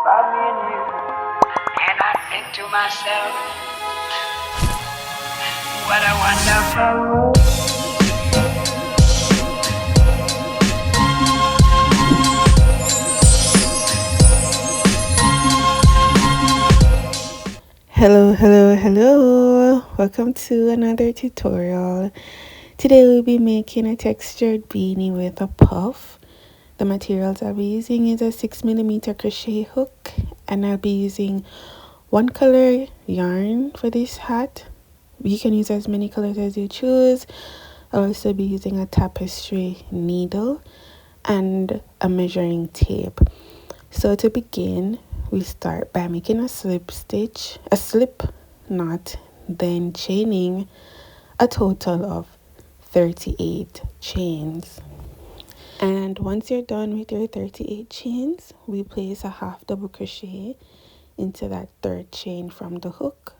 about me and you. And I think to myself, what a wonderful world. Hello. Welcome to another tutorial. Today we'll be making a textured beanie with a puff. The materials I'll be using is a 6mm crochet hook, and I'll be using one color yarn for this hat. You can use as many colors as you choose. I'll also be using a tapestry needle and a measuring tape. So to begin, we start by making a slip knot, then chaining a total of 38 chains. And once you're done with your 38 chains, we place a half double crochet into that third chain from the hook,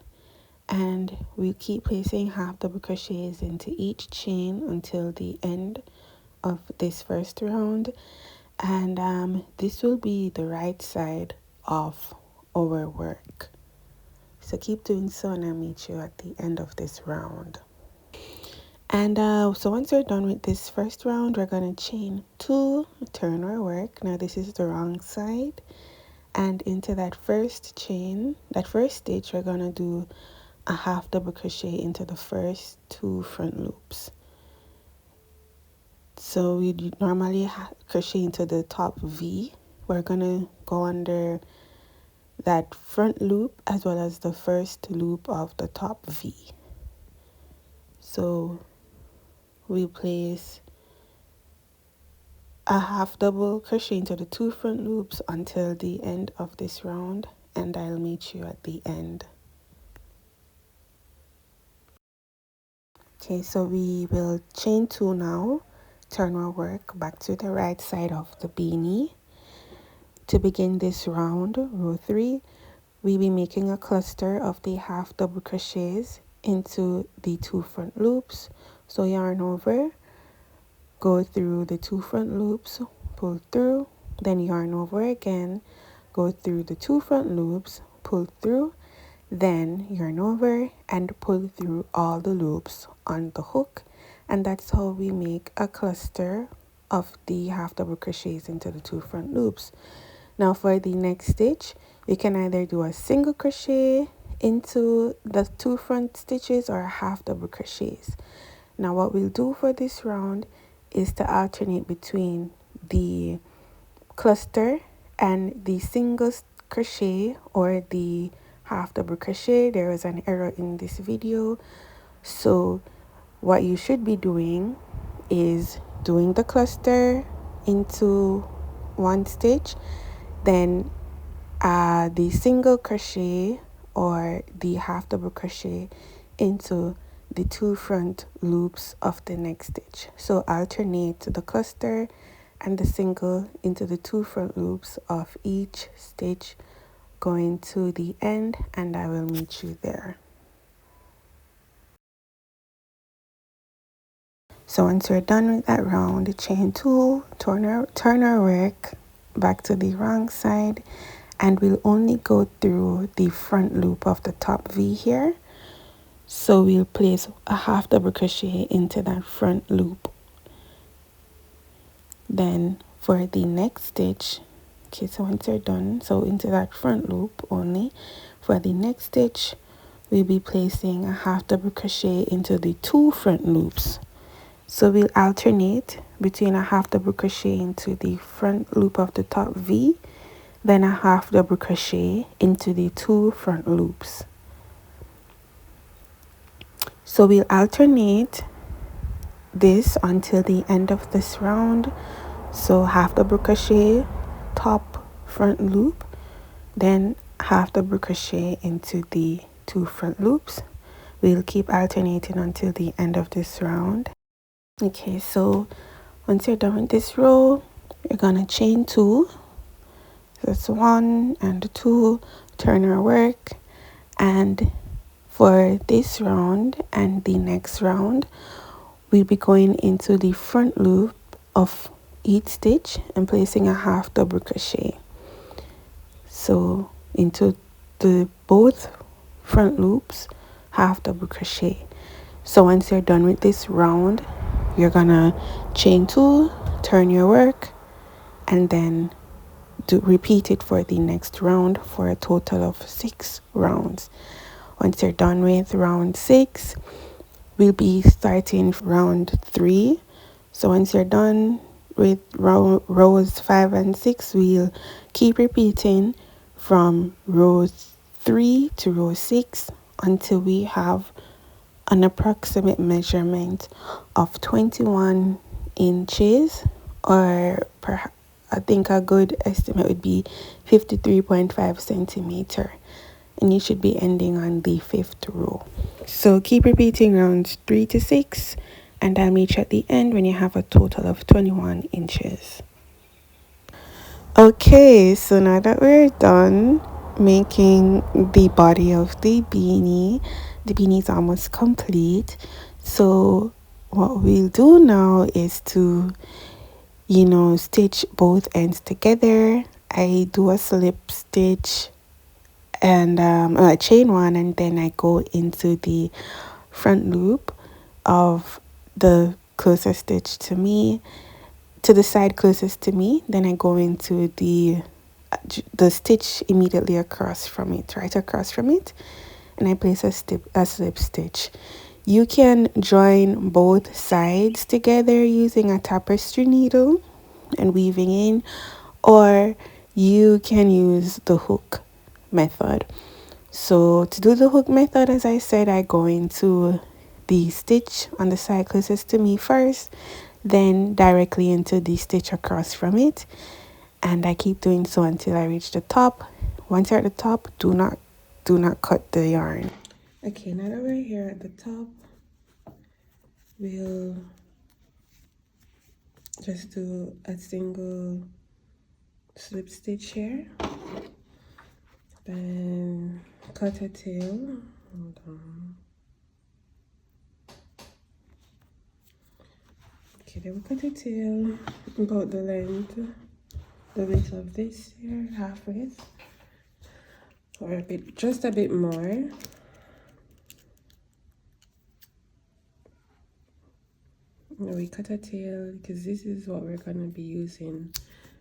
and we keep placing half double crochets into each chain until the end of this first round. And this will be the right side of our work, so keep doing so, and I'll meet you at the end of this round. And so once we're done with this first round, we're going to chain 2, turn our work. Now this is the wrong side, and into that first chain, that first stitch, we're going to do a half double crochet into the first 2 front loops. So we normally crochet into the top V. We're going to go under that front loop as well as the first loop of the top V. So we place a half double crochet into the 2 front loops until the end of this round, and I'll meet you at the end. Okay, so we will chain 2 now, turn our work back to the right side of the beanie. To begin this round, row 3, we'll be making a cluster of the half double crochets into the 2 front loops. So yarn over, go through the 2 front loops, pull through, then yarn over again, go through the 2 front loops, pull through, then yarn over and pull through all the loops on the hook. And that's how we make a cluster of the half double crochets into the 2 front loops. Now for the next stitch, we can either do a single crochet into the 2 front stitches or a half double crochets. Now what we'll do for this round is to alternate between the cluster and the single crochet or the half double crochet. There was an error in this video, so what you should be doing is doing the cluster into one stitch, then the single crochet or the half double crochet into the 2 front loops of the next stitch. So alternate the cluster and the single into the 2 front loops of each stitch going to the end, and I will meet you there. So once we're done with that round, chain 2, turn our work back to the wrong side, and we'll only go through the front loop of the top V here. So we'll place a half double crochet into that front loop. Then for the next stitch, okay, so once you're done, so into that front loop only, for the next stitch we'll be placing a half double crochet into the 2 front loops. So we'll alternate between a half double crochet into the front loop of the top V, then a half double crochet into the 2 front loops. So we'll alternate this until the end of this round. So half double crochet, top front loop, then half double crochet into the 2 front loops. We'll keep alternating until the end of this round. Okay, so once you're done with this row, you're gonna chain 2. That's 1 and 2, turn our work, and for this round and the next round, we'll be going into the front loop of each stitch and placing a half double crochet. So into the both front loops, half double crochet. So once you're done with this round, you're gonna chain 2, turn your work, and then repeat it for the next round for a total of 6 rounds. Once you're done with round 6, we'll be starting round 3. So once you're done with rows 5 and 6, we'll keep repeating from row 3 to row 6 until we have an approximate measurement of 21 inches, or I think a good estimate would be 53.5 centimeter, and you should be ending on the 5th row. So keep repeating rounds 3 to 6, and I'll meet you at the end when you have a total of 21 inches. Okay, so now that we're done making the body of the beanie is almost complete. So what we'll do now is to, stitch both ends together. I do a slip stitch and I chain 1, and then I go into the front loop of the closest stitch to me, to the side closest to me. Then I go into the stitch immediately across from it, right across from it, and I place a slip stitch. You can join both sides together using a tapestry needle and weaving in, or you can use the hook method. So to do the hook method, as I said, I go into the stitch on the side closest to me first, then directly into the stitch across from it, and I keep doing so until I reach the top. Once you're at the top, do not cut the yarn. Okay, now that we're here at the top, we'll just do a single slip stitch here, then cut a tail. Hold on. Okay, then we'll cut a tail about the width of this here, half width, or just a bit more. Now we cut a tail because this is what we're going to be using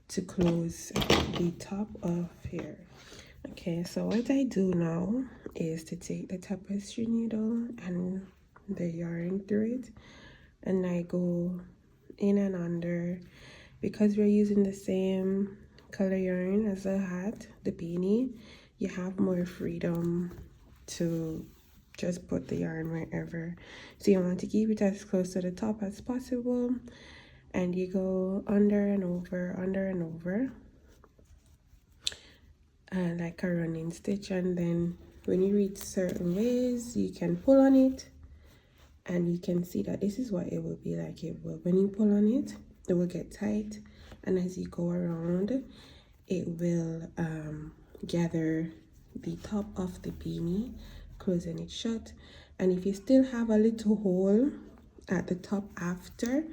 to close the top of here. Okay, so what I do now is to take the tapestry needle and the yarn through it, and I go in and under. Because we're using the same color yarn as the hat, the beanie, you have more freedom to just put the yarn wherever. So you want to keep it as close to the top as possible, and you go under and over, and like a running stitch. And then when you reach certain ways, you can pull on it, and you can see that this is what it will be like. When you pull on it, it will get tight, and as you go around, it will gather the top of the beanie, closing it shut. And if you still have a little hole at the top after,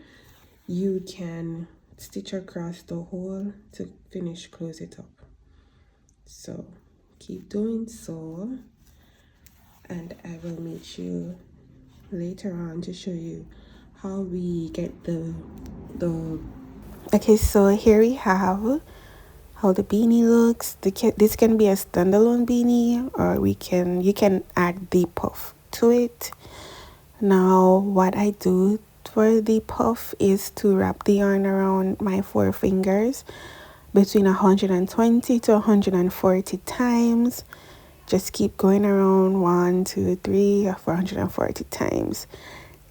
you can stitch across the hole to close it up. So keep doing so, and I will meet you later on to show you how we get the Okay, so here we have how the beanie looks. This can be a standalone beanie, or you can add the puff to it. Now what I do for the puff is to wrap the yarn around my 4 fingers between 120 to 140 times. Just keep going around 1, 2, 3, 440 times.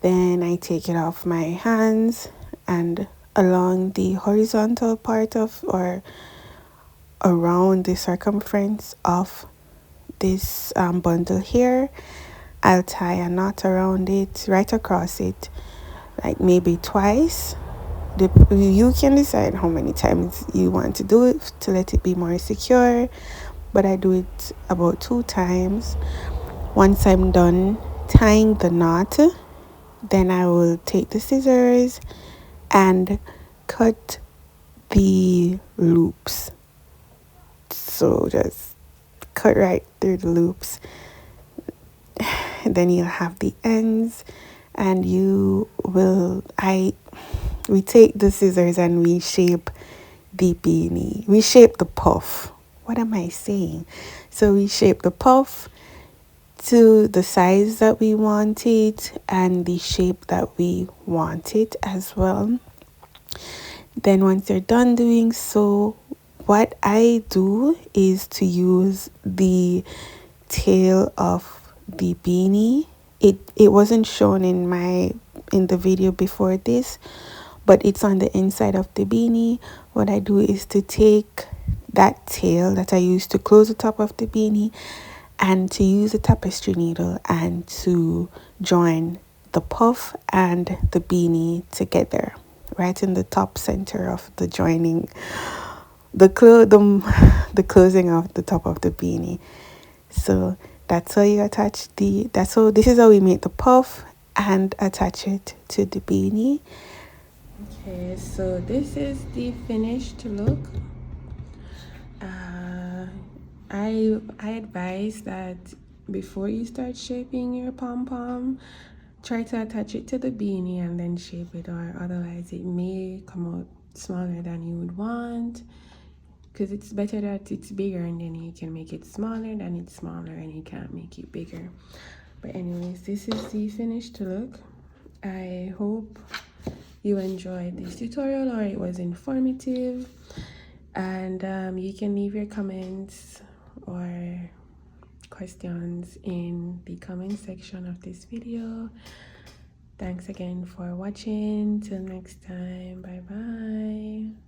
Then I take it off my hands, and along the horizontal part of, or around the circumference of this bundle here, I'll tie a knot around it, right across it, like maybe twice. You can decide how many times you want to do it to let it be more secure, but I do it about 2 times. Once I'm done tying the knot, then I will take the scissors and cut the loops. So just cut right through the loops. Then you'll have the ends, and we take the scissors and we shape the beanie. We shape the puff. What am I saying? So we shape the puff to the size that we want it and the shape that we want it as well. Then once you're done doing so, what I do is to use the tail of the beanie. It wasn't shown in the video before this, but it's on the inside of the beanie. What I do is to take that tail that I use to close the top of the beanie and to use a tapestry needle and to join the puff and the beanie together right in the top center of the joining, the closing of the top of the beanie. So that's how you attach this is how we make the puff and attach it to the beanie. Okay, so this is the finished look. I advise that before you start shaping your pom-pom, try to attach it to the beanie and then shape it, or otherwise it may come out smaller than you would want, because it's better that it's bigger and then you can make it smaller than it's smaller and you can't make it bigger. But anyways, this is the finished look. I hope you enjoyed this tutorial or it was informative, and you can leave your comments or questions in the comment section of this video. Thanks again for watching. Till next time, bye bye.